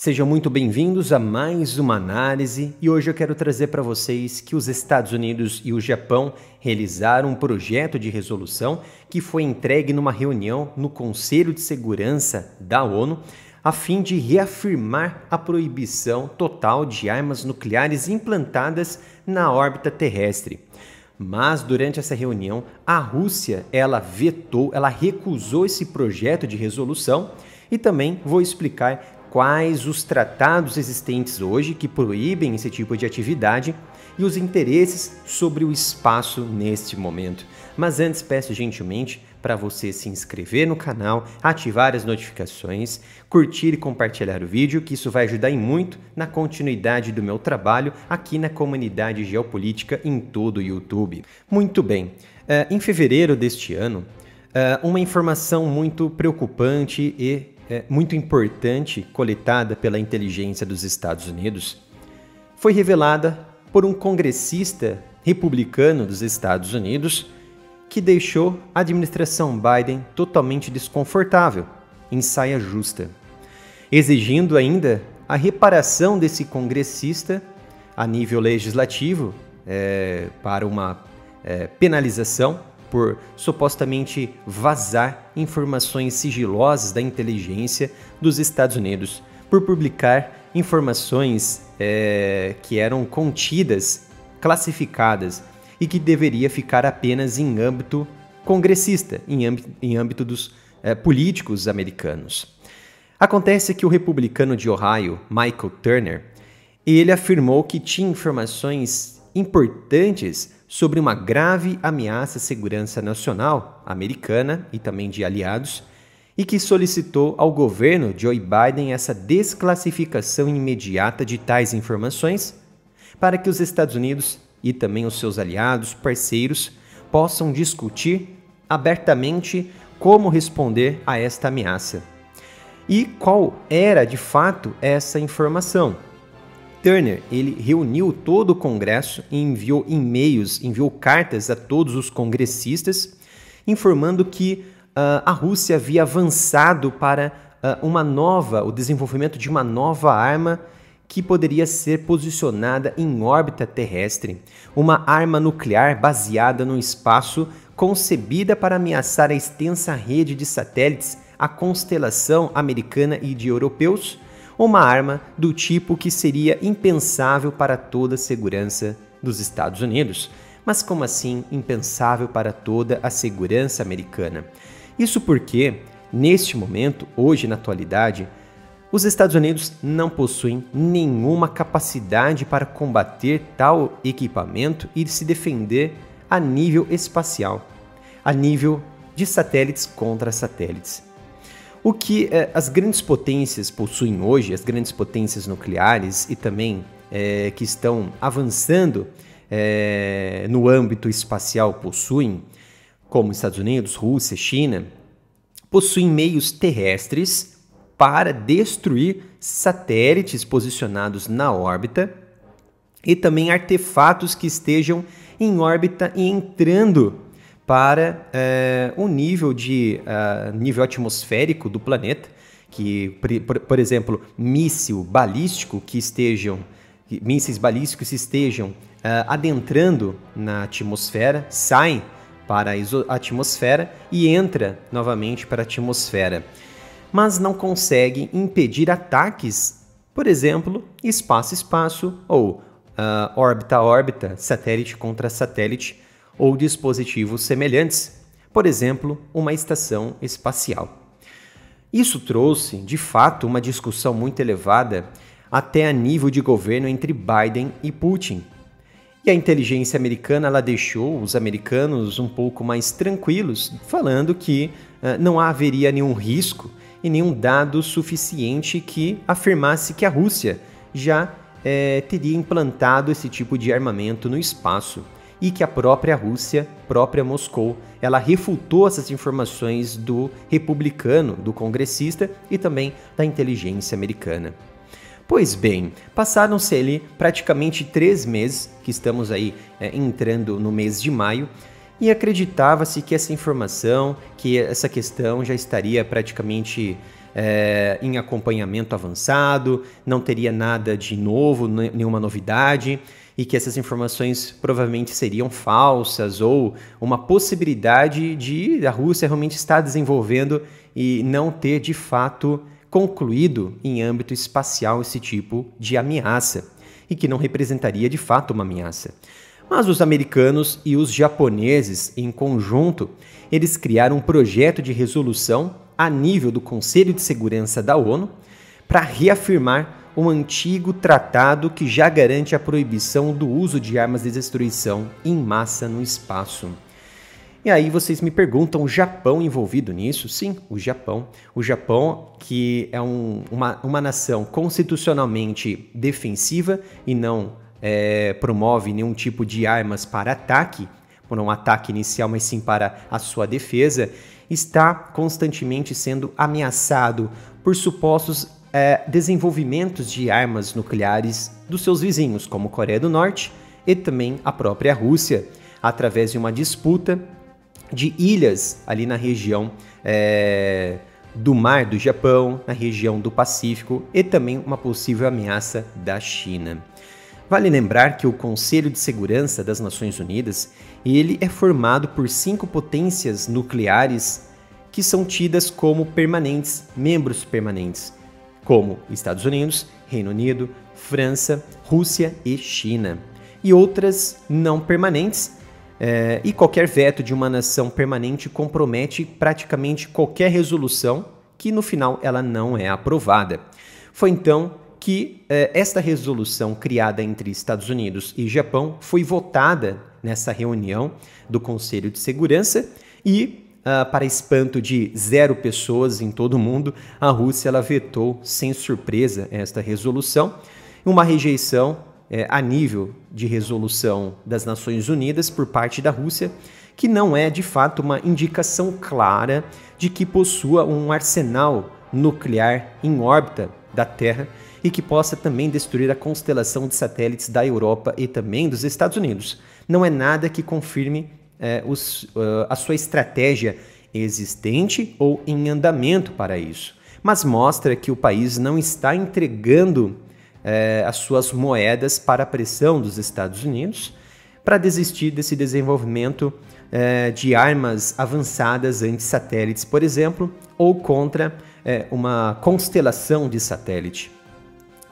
Sejam muito bem-vindos a mais uma análise e hoje eu quero trazer para vocês que os Estados Unidos e o Japão realizaram um projeto de resolução que foi entregue numa reunião no Conselho de Segurança da ONU a fim de reafirmar a proibição total de armas nucleares implantadas na órbita terrestre. Mas durante essa reunião, a Rússia, ela recusou esse projeto de resolução e também vou explicar quais os tratados existentes hoje que proíbem esse tipo de atividade e os interesses sobre o espaço neste momento. Mas antes peço gentilmente para você se inscrever no canal, ativar as notificações, curtir e compartilhar o vídeo, que isso vai ajudar em muito na continuidade do meu trabalho aqui na comunidade geopolítica em todo o YouTube. Muito bem, em fevereiro deste ano, uma informação muito preocupante e muito importante coletada pela inteligência dos Estados Unidos foi revelada por um congressista republicano dos Estados Unidos que deixou a administração Biden totalmente desconfortável, em saia justa, exigindo ainda a reparação desse congressista a nível legislativo para uma penalização por supostamente vazar informações sigilosas da inteligência dos Estados Unidos, por publicar informações que eram contidas, classificadas, e que deveria ficar apenas em âmbito congressista, em âmbito dos políticos americanos. Acontece que o republicano de Ohio, Michael Turner, ele afirmou que tinha informações importantes sobre uma grave ameaça à segurança nacional americana e também de aliados, e que solicitou ao governo Joe Biden essa desclassificação imediata de tais informações para que os Estados Unidos e também os seus aliados, parceiros, possam discutir abertamente como responder a esta ameaça. E qual era, de fato, essa informação? Turner, ele reuniu todo o Congresso e enviou e-mails, enviou cartas a todos os congressistas, informando que a Rússia havia avançado para o desenvolvimento de uma nova arma que poderia ser posicionada em órbita terrestre, uma arma nuclear baseada no espaço, concebida para ameaçar a extensa rede de satélites, a constelação americana e de europeus, uma arma do tipo que seria impensável para toda a segurança dos Estados Unidos. Mas como assim impensável para toda a segurança americana? Isso porque, neste momento, hoje na atualidade, os Estados Unidos não possuem nenhuma capacidade para combater tal equipamento e se defender a nível espacial, a nível de satélites contra satélites. O que as grandes potências possuem hoje, as grandes potências nucleares e também que estão avançando no âmbito espacial possuem, como Estados Unidos, Rússia, China, possuem meios terrestres para destruir satélites posicionados na órbita e também artefatos que estejam em órbita e entrando para o nível atmosférico do planeta, que, por exemplo, mísseis balísticos que estejam adentrando na atmosfera, saem para a atmosfera e entra novamente para a atmosfera, mas não conseguem impedir ataques, por exemplo, espaço-espaço ou órbita-órbita, satélite contra satélite ou dispositivos semelhantes, por exemplo, uma estação espacial. Isso trouxe, de fato, uma discussão muito elevada até a nível de governo entre Biden e Putin. E a inteligência americana ela deixou os americanos um pouco mais tranquilos, falando que não haveria nenhum risco e nenhum dado suficiente que afirmasse que a Rússia já teria implantado esse tipo de armamento no espaço e que a própria Rússia, própria Moscou, ela refutou essas informações do republicano, do congressista e também da inteligência americana. Pois bem, passaram-se ali praticamente 3 meses, que estamos aí entrando no mês de maio, e acreditava-se que essa informação, que essa questão já estaria praticamente em acompanhamento avançado, não teria nada de novo, nenhuma novidade, e que essas informações provavelmente seriam falsas ou uma possibilidade de a Rússia realmente estar desenvolvendo e não ter de fato concluído em âmbito espacial esse tipo de ameaça, e que não representaria de fato uma ameaça. Mas os americanos e os japoneses, em conjunto, eles criaram um projeto de resolução a nível do Conselho de Segurança da ONU para reafirmar um antigo tratado que já garante a proibição do uso de armas de destruição em massa no espaço. E aí vocês me perguntam, o Japão envolvido nisso? Sim, o Japão. O Japão, que é uma nação constitucionalmente defensiva e não promove nenhum tipo de armas para ataque, por um ataque inicial, mas sim para a sua defesa, está constantemente sendo ameaçado por supostos desenvolvimentos de armas nucleares dos seus vizinhos, como Coreia do Norte e também a própria Rússia, através de uma disputa de ilhas ali na região do Mar do Japão, na região do Pacífico e também uma possível ameaça da China. Vale lembrar que o Conselho de Segurança das Nações Unidas, ele é formado por 5 potências nucleares que são tidas como permanentes, membros permanentes, como Estados Unidos, Reino Unido, França, Rússia e China, e outras não permanentes, e qualquer veto de uma nação permanente compromete praticamente qualquer resolução que no final ela não é aprovada. Foi então que esta resolução criada entre Estados Unidos e Japão foi votada nessa reunião do Conselho de Segurança e, para espanto de 0 pessoas em todo o mundo, a Rússia ela vetou sem surpresa esta resolução, uma rejeição a nível de resolução das Nações Unidas por parte da Rússia, que não é de fato uma indicação clara de que possua um arsenal nuclear em órbita da Terra e que possa também destruir a constelação de satélites da Europa e também dos Estados Unidos. Não é nada que confirme a sua estratégia existente ou em andamento para isso, mas mostra que o país não está entregando as suas moedas para a pressão dos Estados Unidos para desistir desse desenvolvimento de armas avançadas anti-satélites, por exemplo, ou contra uma constelação de satélite.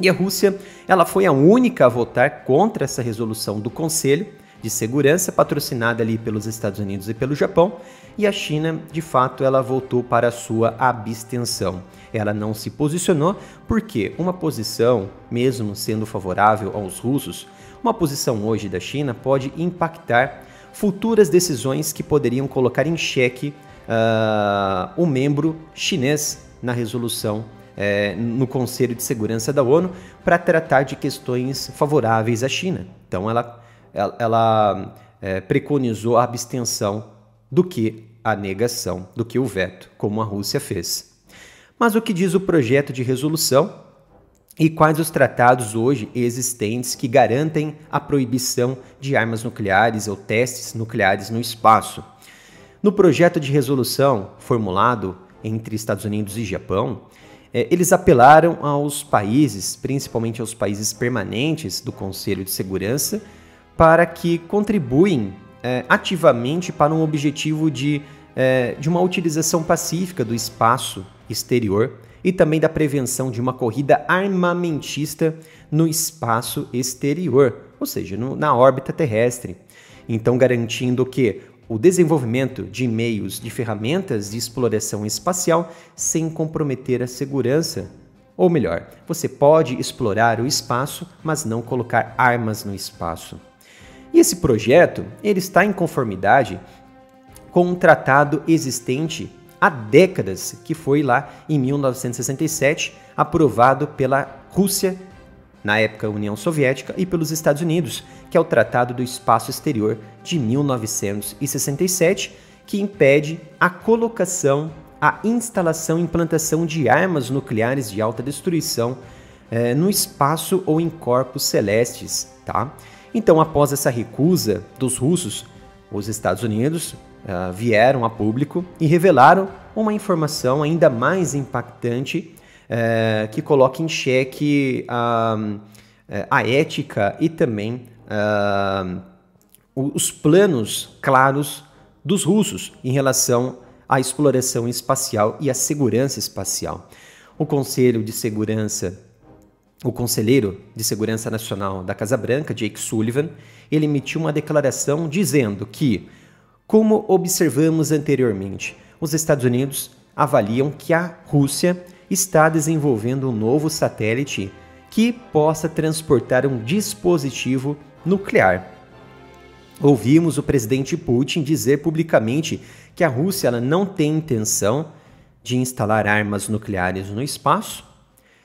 E a Rússia, ela foi a única a votar contra essa resolução do Conselho de Segurança, patrocinada ali pelos Estados Unidos e pelo Japão, e a China, de fato, ela votou para a sua abstenção. Ela não se posicionou porque uma posição, mesmo sendo favorável aos russos, uma posição hoje da China pode impactar futuras decisões que poderiam colocar em xeque o membro chinês na resolução no Conselho de Segurança da ONU para tratar de questões favoráveis à China. Então ela preconizou a abstenção do que a negação, do que o veto, como a Rússia fez. Mas o que diz o projeto de resolução e quais os tratados hoje existentes que garantem a proibição de armas nucleares ou testes nucleares no espaço? No projeto de resolução formulado entre Estados Unidos e Japão, eles apelaram aos países, principalmente aos países permanentes do Conselho de Segurança, para que contribuem ativamente para um objetivo de uma utilização pacífica do espaço exterior e também da prevenção de uma corrida armamentista no espaço exterior, ou seja, na órbita terrestre. Então, garantindo que o desenvolvimento de meios de ferramentas de exploração espacial sem comprometer a segurança. Ou melhor, você pode explorar o espaço, mas não colocar armas no espaço. E esse projeto, ele está em conformidade com um tratado existente há décadas, que foi lá em 1967, aprovado pela Rússia, na época União Soviética, e pelos Estados Unidos, que é o Tratado do Espaço Exterior de 1967, que impede a colocação, a instalação e implantação de armas nucleares de alta destruição no espaço ou em corpos celestes, tá? Então, após essa recusa dos russos, os Estados Unidos vieram a público e revelaram uma informação ainda mais impactante que coloca em xeque a ética e também os planos claros dos russos em relação à exploração espacial e à segurança espacial. O Conselheiro de Segurança Nacional da Casa Branca, Jake Sullivan, ele emitiu uma declaração dizendo que, como observamos anteriormente, os Estados Unidos avaliam que a Rússia está desenvolvendo um novo satélite que possa transportar um dispositivo nuclear. Ouvimos o presidente Putin dizer publicamente que a Rússia ela não tem intenção de instalar armas nucleares no espaço.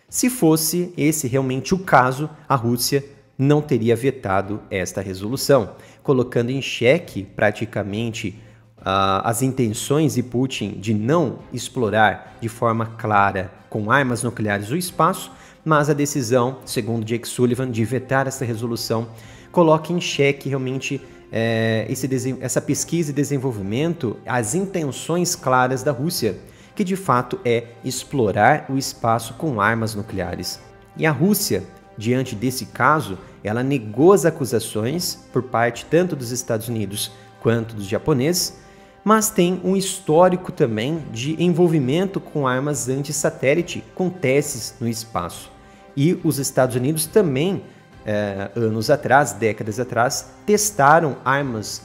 Se fosse esse realmente o caso, a Rússia não teria vetado esta resolução, colocando em xeque praticamente as intenções de Putin de não explorar de forma clara com armas nucleares o espaço, mas a decisão, segundo Jake Sullivan, de vetar essa resolução coloca em xeque realmente essa pesquisa e desenvolvimento, as intenções claras da Rússia, que de fato é explorar o espaço com armas nucleares. E a Rússia, diante desse caso, ela negou as acusações por parte tanto dos Estados Unidos quanto dos japoneses, mas tem um histórico também de envolvimento com armas anti-satélite, com testes no espaço. E os Estados Unidos também, anos atrás, décadas atrás, testaram armas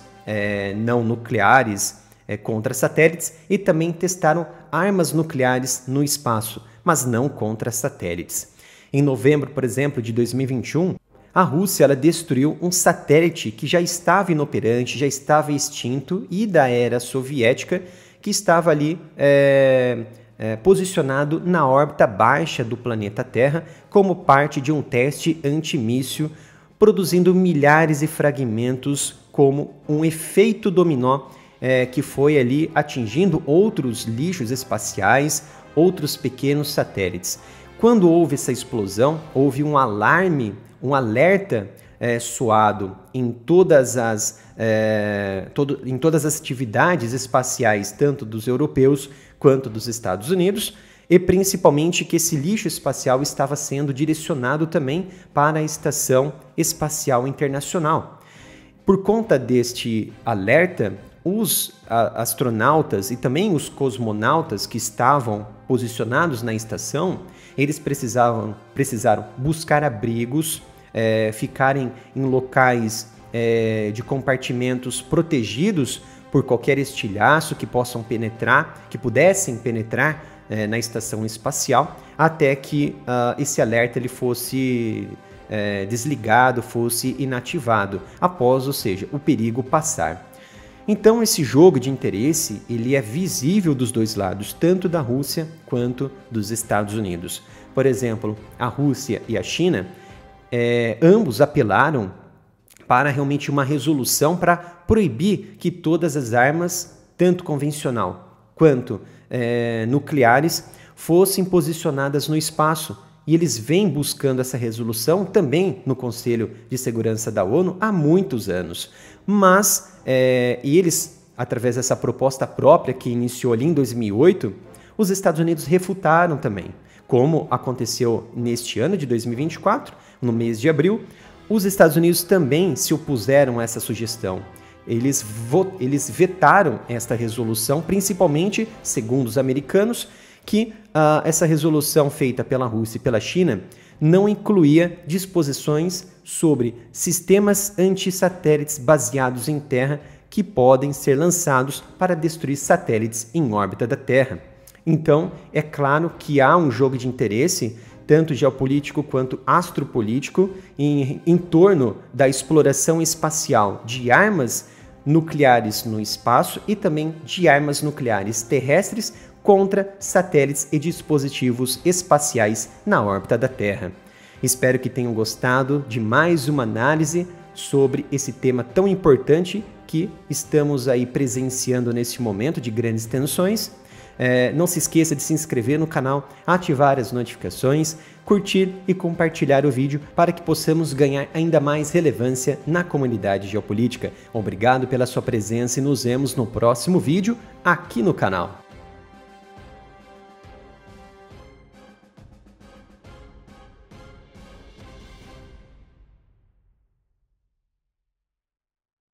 não nucleares contra satélites e também testaram armas nucleares no espaço, mas não contra satélites. Em novembro, por exemplo, de 2021, a Rússia ela destruiu um satélite que já estava inoperante, já estava extinto e da era soviética, que estava ali posicionado na órbita baixa do planeta Terra como parte de um teste antimíssil, produzindo milhares de fragmentos como um efeito dominó que foi ali atingindo outros lixos espaciais, outros pequenos satélites. Quando houve essa explosão, houve um alarme, um alerta soado em todas as atividades espaciais, tanto dos europeus quanto dos Estados Unidos, e principalmente que esse lixo espacial estava sendo direcionado também para a Estação Espacial Internacional. Por conta deste alerta, os astronautas e também os cosmonautas que estavam posicionados na estação, eles precisaram buscar abrigos, ficarem em locais de compartimentos protegidos por qualquer estilhaço que pudessem penetrar na estação espacial, até que esse alerta ele fosse desligado, fosse inativado, ou seja, o perigo passar. Então esse jogo de interesse ele é visível dos dois lados, tanto da Rússia quanto dos Estados Unidos. Por exemplo, a Rússia e a China, ambos apelaram para realmente uma resolução para proibir que todas as armas, tanto convencional quanto nucleares, fossem posicionadas no espaço. E eles vêm buscando essa resolução também no Conselho de Segurança da ONU há muitos anos. Mas, eles, através dessa proposta própria que iniciou ali em 2008, os Estados Unidos refutaram também. Como aconteceu neste ano de 2024, no mês de abril, os Estados Unidos também se opuseram a essa sugestão. Eles vetaram esta resolução, principalmente, segundo os americanos, que essa resolução feita pela Rússia e pela China não incluía disposições sobre sistemas anti-satélites baseados em terra que podem ser lançados para destruir satélites em órbita da Terra. Então, é claro que há um jogo de interesse, tanto geopolítico quanto astropolítico, em torno da exploração espacial de armas nucleares no espaço e também de armas nucleares terrestres contra satélites e dispositivos espaciais na órbita da Terra. Espero que tenham gostado de mais uma análise sobre esse tema tão importante que estamos aí presenciando nesse momento de grandes tensões. Não se esqueça de se inscrever no canal, ativar as notificações, curtir e compartilhar o vídeo para que possamos ganhar ainda mais relevância na comunidade geopolítica. Obrigado pela sua presença e nos vemos no próximo vídeo aqui no canal.